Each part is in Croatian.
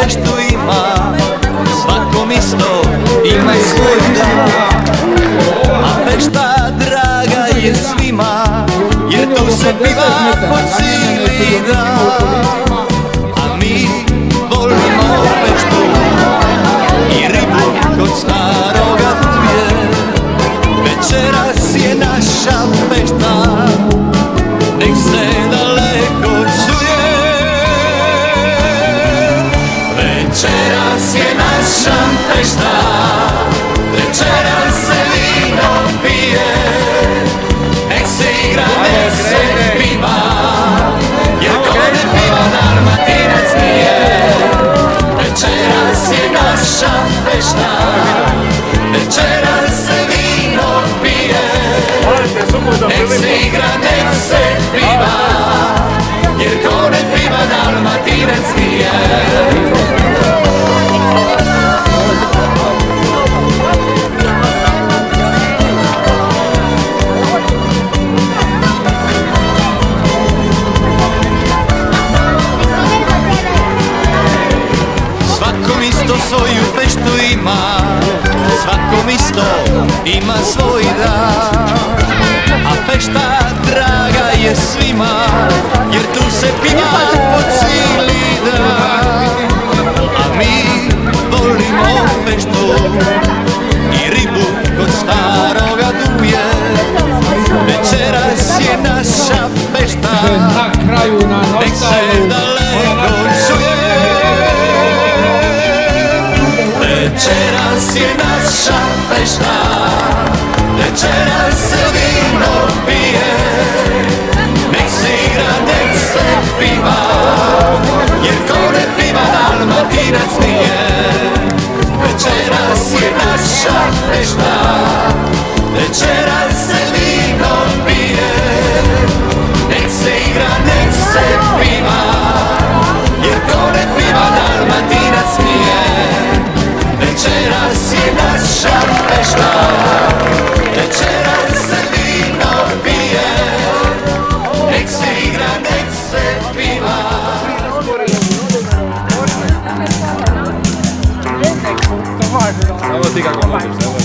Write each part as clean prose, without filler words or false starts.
feštu ima, svakom isto ima svoj dan. A fešta draga je svima, jer tu se piva po cijeli dan. A mi volimo feštu i ribu kod staroga tuje. Večeras je naša fešta, nek se daleko čuje. Večeras je naša fešta, večeras se vino pije. Nek se igra, nek se piva, jer ko ne piva Dalmatinac nije. Večeras je naša fešta, večeras se vino pije. Nek se igra, nek se piva, jer ko ne piva Dalmatinac nije. Svakom isto svoju feštu ima, svakom isto ima svoj dan. A fešta draga je svima, jer tu se piva po cijeli dan. A mi volimo feštu i ribu kod staroga duje. Večeras je naša fešta, nek se daleko čuje. Večeras je naša fešta, večeras se vino pije. Nek se igra, nek se piva, jer ko ne piva Dalmatinac nije. Večeras je naša fešta, večeras se vino pije. Nek se igra, nek se piva, jer ko ne piva Dalmatinac nije. Večeras je naša fešta, večeras se vino pije. Nek se igra, nek se piva. Evo ti kako možeš, evo ti.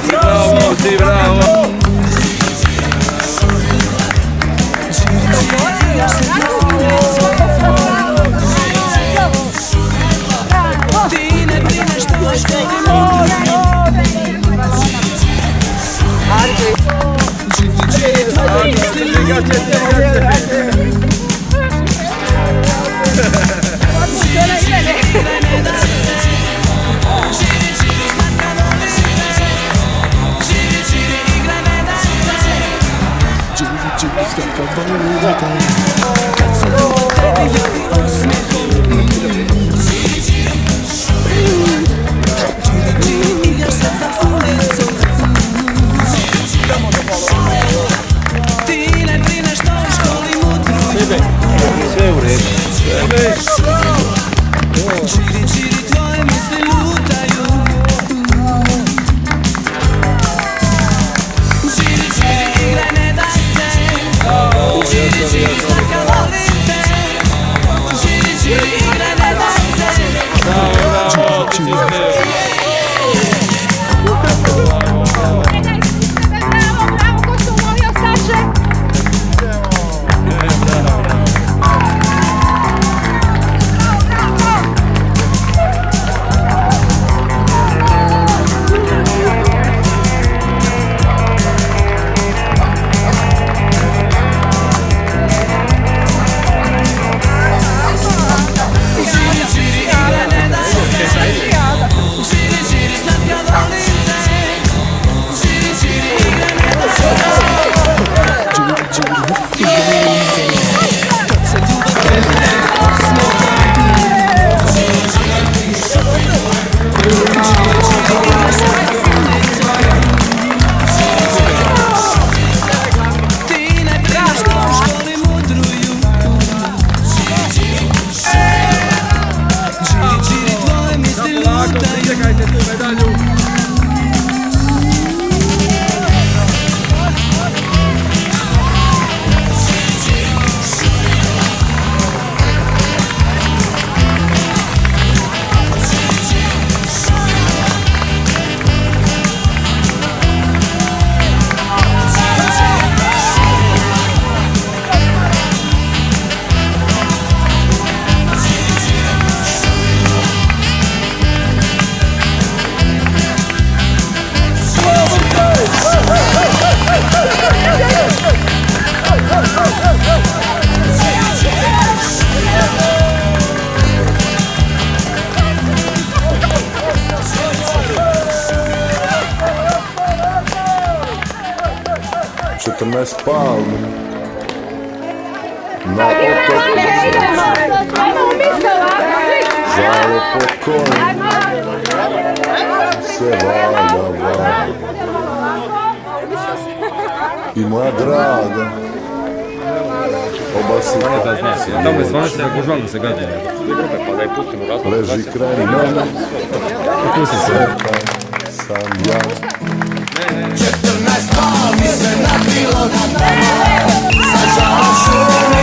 Bravo, ti bravo. Ti ne brineš što kad se ljubim tebi javi osmijehom. Čiri, igraš se na ulicom. Ti ne brineš što u školi mudruju. Sve u redu. Čiri, čiri, tvoje misli lutaju. Čiri, čiri, igraj, ne daj se. Čiri, čiri, 14 palmi na otoku žalo pokoj se valja. I moja draga, oba su Tamo je zvanično da gužvalno se gađa. leži kraj mene, sretan sam ja. 14 palmi se nadvilo nad nama, sa žalom šumi